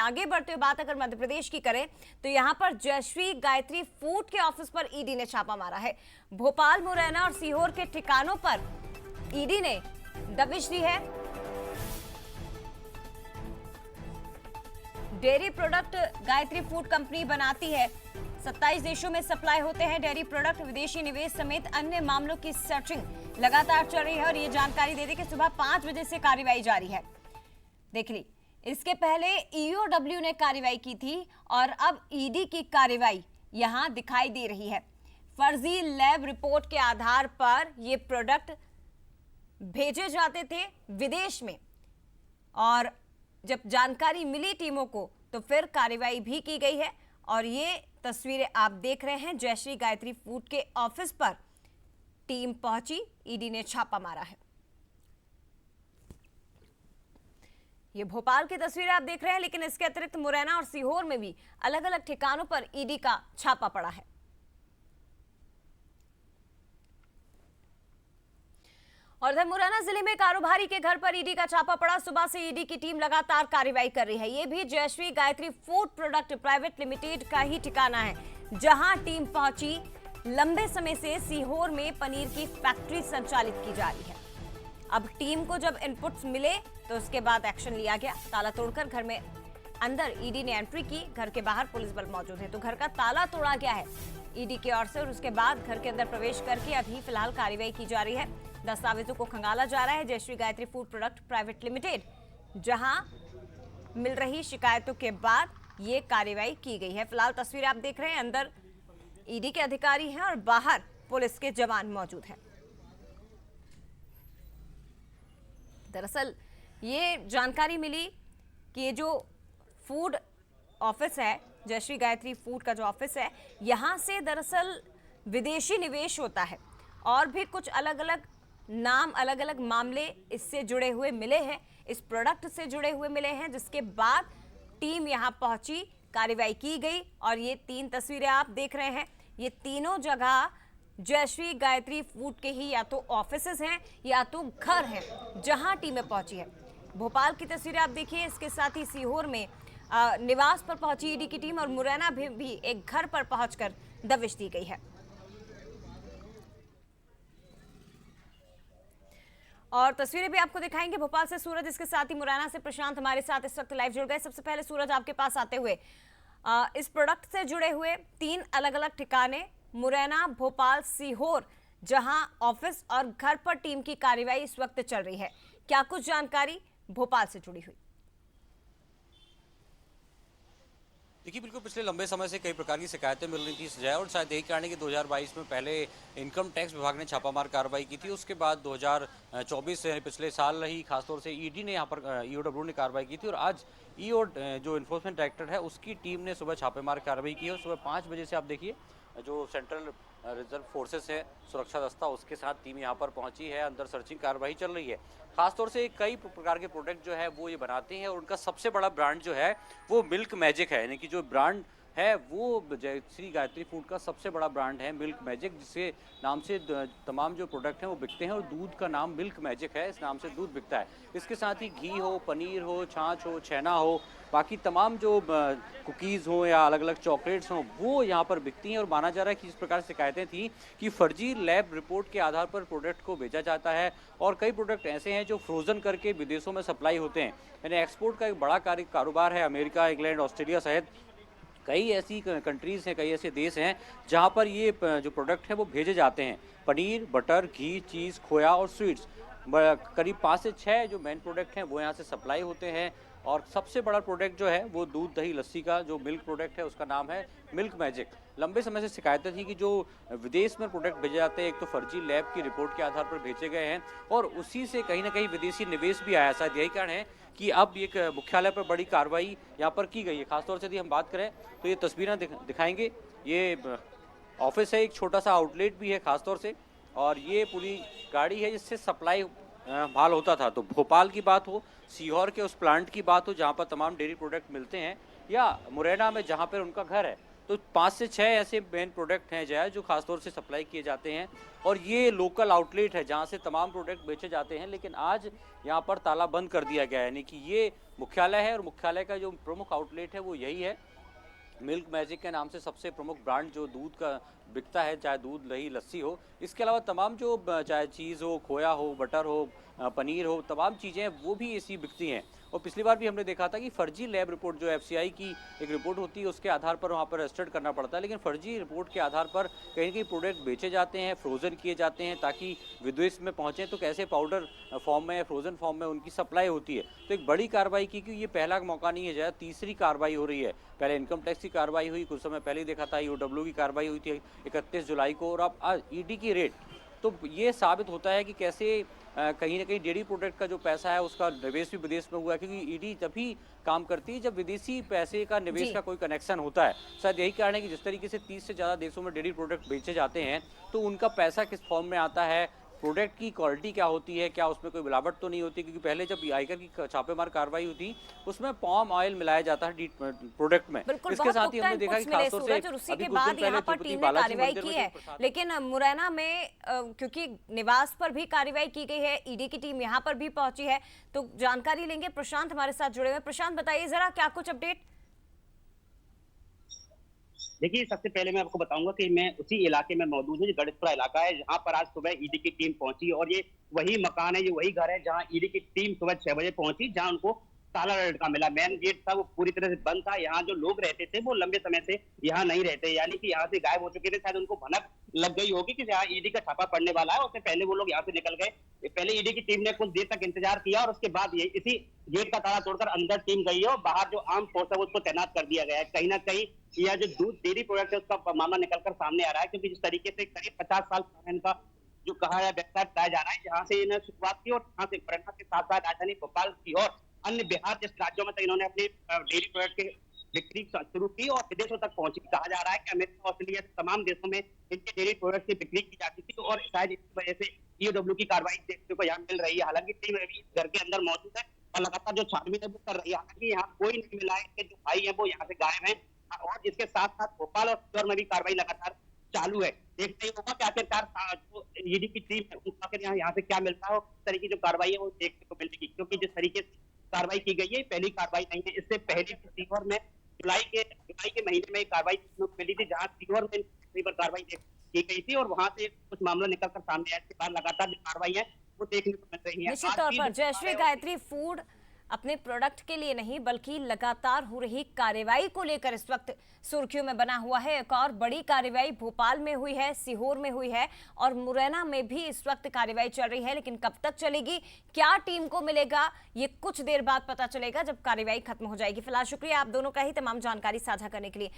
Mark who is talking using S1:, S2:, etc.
S1: आगे बढ़ते हुए बात अगर मध्य प्रदेश की करें तो यहाँ पर जयश्री गायत्री फूड के ऑफिस पर ईडी ने छापा मारा है। भोपाल, मुरैना और सीहोर के ठिकानों पर ईडी ने दबिश दी है। Dairy product Gayatri food company बनाती है। 27 देशों में सप्लाई होते हैं डेयरी प्रोडक्ट। विदेशी निवेश समेत अन्य मामलों की सर्चिंग लगातार चल रही है और ये जानकारी दे दी कि सुबह 5 बजे से कार्रवाई जारी है। देख ली, इसके पहले ईओडब्ल्यू ने कार्रवाई की थी और अब ईडी की कार्रवाई यहां दिखाई दे रही है। फर्जी लैब रिपोर्ट के आधार पर ये प्रोडक्ट भेजे जाते थे विदेश में और जब जानकारी मिली टीमों को तो फिर कार्रवाई भी की गई है। और ये तस्वीरें आप देख रहे हैं, जयश्री गायत्री फूड के ऑफिस पर टीम पहुंची, ईडी ने छापा मारा है। ये भोपाल की तस्वीरें आप देख रहे हैं, लेकिन इसके अतिरिक्त मुरैना और सीहोर में भी अलग अलग ठिकानों पर ईडी का छापा पड़ा है। और इधर मुरैना जिले में कारोबारी के घर पर ईडी का छापा पड़ा। सुबह से ईडी की टीम लगातार कार्रवाई कर रही है। ये भी Jayshree Gayatri food product private limited का ही ठिकाना है, जहां टीम पहुंची। लंबे समय से सीहोर में पनीर की फैक्ट्री संचालित की जा रही है। अब टीम को जब इनपुट्स मिले तो उसके बाद एक्शन लिया गया। ताला तोड़कर घर में अंदर ईडी ने एंट्री की। घर के बाहर पुलिस बल मौजूद है तो घर का ताला तोड़ा गया है ईडी की ओर से और उसके बाद घर के अंदर प्रवेश करके अभी फिलहाल कार्रवाई की जा रही है। दस्तावेजों को खंगाला जा रहा है। Jayshree Gayatri food product private limited, जहां मिल रही शिकायतों के बाद ये कार्रवाई की गई है। फिलहाल तस्वीरें आप देख रहे हैं, अंदर ईडी के अधिकारी हैं और बाहर पुलिस के जवान मौजूद हैं। दरअसल ये जानकारी मिली कि ये जो फूड ऑफिस है, जयश्री गायत्री फूड का जो ऑफिस है, यहां से दरअसल विदेशी निवेश होता है और भी कुछ अलग अलग नाम, अलग अलग मामले इससे जुड़े हुए मिले हैं, इस प्रोडक्ट से जुड़े हुए मिले हैं, जिसके बाद टीम यहां पहुंची, कार्रवाई की गई। और ये 3 तस्वीरें आप देख रहे हैं, ये तीनों जगह जयश्री गायत्री फूड के ही या तो ऑफिसेज हैं या तो घर हैं जहां टीमें पहुंची है। भोपाल की तस्वीरें आप देखिए, इसके साथ ही सीहोर में निवास पर पहुंची ईडी की टीम और मुरैना भी एक घर पर पहुंचकर दबिश दी गई है। और तस्वीरें भी आपको दिखाएंगे। भोपाल से सूरज, इसके साथ ही मुरैना से प्रशांत हमारे साथ इस वक्त लाइव जुड़ गए। सबसे पहले सूरज, आपके पास आते हुए इस प्रोडक्ट से जुड़े हुए 3 अलग अलग ठिकाने, मुरैना, भोपाल, सीहोर, जहां ऑफिस और घर पर टीम की कार्रवाई इस वक्त चल रही है, क्या कुछ जानकारी भोपाल से जुड़ी हुई?
S2: देखिए, बिल्कुल पिछले लंबे समय से कई प्रकार की शिकायतें मिल रही थी सजाया, और शायद यही कारण है कि 2022 में पहले इनकम टैक्स विभाग ने छापामार कार्रवाई की थी। उसके बाद 2024 से पिछले साल ही खासतौर से ईडी ने यहाँ पर ईओडब्ल्यू ने कार्रवाई की थी और आज ईओ जो इन्फोर्समेंट डायरेक्टर है उसकी टीम ने सुबह छापेमार कार्रवाई की है। सुबह 5 बजे से आप देखिए जो सेंट्रल रिजर्व फोर्सेस है, सुरक्षा दस्ता, उसके साथ टीम यहाँ पर पहुंची है। अंदर सर्चिंग कार्रवाई चल रही है। खासतौर से कई प्रकार के प्रोडक्ट जो है वो ये बनाते हैं और उनका सबसे बड़ा ब्रांड जो है वो मिल्क मैजिक है। यानी कि जो ब्रांड है वो जयश्री गायत्री फूड का सबसे बड़ा ब्रांड है मिल्क मैजिक, जिसके नाम से तमाम जो प्रोडक्ट हैं वो बिकते हैं और दूध का नाम मिल्क मैजिक है, इस नाम से दूध बिकता है। इसके साथ ही घी हो, पनीर हो, छाछ हो, छेना हो, बाकी तमाम जो कुकीज़ हो या अलग अलग चॉकलेट्स हों वो यहाँ पर बिकती हैं। और माना जा रहा है कि इस प्रकार से शिकायतें थी कि फर्जी लैब रिपोर्ट के आधार पर प्रोडक्ट को बेचा जाता है और कई प्रोडक्ट ऐसे हैं जो फ्रोज़न करके विदेशों में सप्लाई होते हैं। यानी एक्सपोर्ट का एक बड़ा कारोबार है। अमेरिका, इंग्लैंड, ऑस्ट्रेलिया सहित कई ऐसी कंट्रीज़ हैं, कई ऐसे देश हैं जहाँ पर ये जो प्रोडक्ट है वो भेजे जाते हैं। पनीर, बटर, घी, चीज़, खोया और स्वीट्स, करीब 5 से 6 जो मेन प्रोडक्ट हैं वो यहाँ से सप्लाई होते हैं। और सबसे बड़ा प्रोडक्ट जो है वो दूध, दही, लस्सी का जो मिल्क प्रोडक्ट है उसका नाम है मिल्क मैजिक। लंबे समय से शिकायतें थी कि जो विदेश में प्रोडक्ट भेजे जाते हैं एक तो फर्जी लैब की रिपोर्ट के आधार पर भेजे गए हैं और उसी से कहीं ना कहीं विदेशी निवेश भी आया। शायद यही कारण है कि अब एक मुख्यालय पर बड़ी कार्रवाई यहाँ पर की गई है। खासतौर से यदि हम बात करें तो ये तस्वीरें दिखाएंगे, ये ऑफिस है, एक छोटा सा आउटलेट भी है खासतौर से, और ये पूरी गाड़ी है जिससे सप्लाई माल होता था। तो भोपाल की बात हो, सीहोर के उस प्लांट की बात हो जहाँ पर तमाम डेयरी प्रोडक्ट मिलते हैं, या मुरैना में जहाँ पर उनका घर है तो 5 से 6 ऐसे मेन प्रोडक्ट हैं जया जो खासतौर से सप्लाई किए जाते हैं और ये लोकल आउटलेट है जहाँ से तमाम प्रोडक्ट बेचे जाते हैं। लेकिन आज यहाँ पर ताला बंद कर दिया गया है, यानी कि ये मुख्यालय है और मुख्यालय का जो प्रमुख आउटलेट है वो यही है। मिल्क मैजिक के नाम से सबसे प्रमुख ब्रांड जो दूध का बिकता है, चाहे दूध दही लस्सी हो, इसके अलावा तमाम जो चाहे चीज़ हो, खोया हो, बटर हो, पनीर हो, तमाम चीज़ें वो भी ऐसी बिकती हैं। और पिछली बार भी हमने देखा था कि फर्जी लैब रिपोर्ट जो एफसीआई की एक रिपोर्ट होती है उसके आधार पर वहाँ पर रजिस्टर्ड करना पड़ता है, लेकिन फर्जी रिपोर्ट के आधार पर कहीं ना कहीं प्रोडक्ट बेचे जाते हैं, फ्रोज़न किए जाते हैं ताकि विदेश में पहुँचें, तो कैसे पाउडर फॉर्म में या फ्रोज़न फॉर्म में उनकी सप्लाई होती है। तो एक बड़ी कार्रवाई की, क्योंकि ये पहला मौका नहीं है, जो तीसरी कार्रवाई हो रही है। पहले इनकम टैक्स की कार्रवाई हुई, कुछ समय पहले ही देखा था ईओडब्ल्यू की कार्रवाई हुई थी 31 जुलाई को, और अब आज ईडी की रेड। तो ये साबित होता है कि कैसे कहीं ना कहीं डेयरी प्रोडक्ट का जो पैसा है उसका निवेश भी विदेश में हुआ है, क्योंकि ईडी तभी काम करती है जब विदेशी पैसे का निवेश का कोई कनेक्शन होता है। शायद यही कारण है कि जिस तरीके से 30 से ज़्यादा देशों में डेयरी प्रोडक्ट बेचे जाते हैं, तो उनका पैसा किस फॉर्म में आता है, प्रोडक्ट की क्वालिटी क्या होती है, क्या उसमें कोई मिलावट तो नहीं होती, क्योंकि पहले जब आयकर की छापेमार कार्रवाई हुई थी उसमें पाम ऑयल मिलाया जाता है प्रोडक्ट में। इसके साथ ही हमने देखा कि खासतौर से
S1: और उसी के बाद यहाँ पर टीम ने कार्रवाई की है। लेकिन मुरैना में क्योंकि निवास पर भी कार्रवाई की गई है, ईडी की टीम यहाँ पर भी पहुंची है, तो जानकारी लेंगे। प्रशांत हमारे साथ जुड़े हुए। प्रशांत, बताइए जरा क्या कुछ अपडेट।
S3: देखिए, सबसे पहले मैं आपको बताऊंगा कि मैं उसी इलाके में मौजूद हूँ, जो गढ़पुरा इलाका है, जहां पर आज सुबह ईडी की टीम पहुंची। और ये वही मकान है, ये वही घर है जहां ईडी की टीम सुबह 6 बजे पहुंची, जहां उनको ताला लटका मिला। मेन गेट था वो पूरी तरह से बंद था। यहाँ जो लोग रहते थे वो लंबे समय से यहाँ नहीं रहते, यानी कि यहाँ से गायब हो चुके थे। शायद उनको भनक लग गई होगी कि यहाँ ईडी का छापा पड़ने वाला है, उससे पहले वो लोग यहाँ से निकल गए। पहले ईडी की टीम ने कुछ देर तक इंतजार किया और उसके बाद ये इसी गेट का ताला तोड़कर अंदर टीम गई है और बाहर जो आर्म फोर्स है उसको तैनात कर दिया गया है। कहीं ना कहीं यह जो दूध डेयरी प्रोडक्ट है उसका मामला निकलकर सामने आ रहा है, क्योंकि जिस तरीके से करीब 50 साल पुराना इनका जो कहा है व्यवसाय बताया जा रहा है, जहाँ से इन्हें शुरुआत की और यहाँ से मुरैना के साथ साथ राजधानी भोपाल की और अन्य बिहार जैसे राज्यों में तो इन्होंने अपनी डेयरी प्रोडक्ट की बिक्री शुरू की और विदेशों तक पहुंची। कहा जा रहा है कि अमेरिका, ऑस्ट्रेलिया, तमाम देशों में इनके डेयरी प्रोडक्ट की बिक्री की जाती थी और शायद इस वजह से ईओडब्ल्यू की कार्रवाई देखने को यहाँ मिल रही है। हालांकि टीम अभी घर के अंदर मौजूद है और लगातार जो छानबीन है वो कर रही है। हालांकि यहाँ कोई नहीं मिला है, इनके जो भाई है वो यहाँ से गायब है और इसके साथ साथ भोपाल और इंदौर में भी कार्रवाई लगातार चालू है। देखते ही होगा कि आखिरकार जो ईडी की टीम है उनका फिर यहाँ से क्या मिलता है और किस तरीके की जो कार्रवाई है वो देखने को मिलेगी, क्योंकि जिस तरीके से कार्रवाई की गई है पहली कार्रवाई नहीं है। इससे पहले भी सीहोर में जुलाई के महीने में कार्रवाई मिली थी, जहां सीहोर में पर कार्रवाई की गई थी और वहां से कुछ मामला निकलकर सामने आया। इसके बाद लगातार जो कार्रवाई है वो देखने को मिल रही है।
S1: निश्चित तौर पर जयश्री गायत्री फूड अपने प्रोडक्ट के लिए नहीं बल्कि लगातार हो रही कार्रवाई को लेकर इस वक्त सुर्खियों में बना हुआ है। एक और बड़ी कार्रवाई भोपाल में हुई है, सीहोर में हुई है और मुरैना में भी इस वक्त कार्रवाई चल रही है। लेकिन कब तक चलेगी, क्या टीम को मिलेगा, ये कुछ देर बाद पता चलेगा जब कार्रवाई खत्म हो जाएगी। फिलहाल शुक्रिया आप दोनों का ही तमाम जानकारी साझा करने के लिए।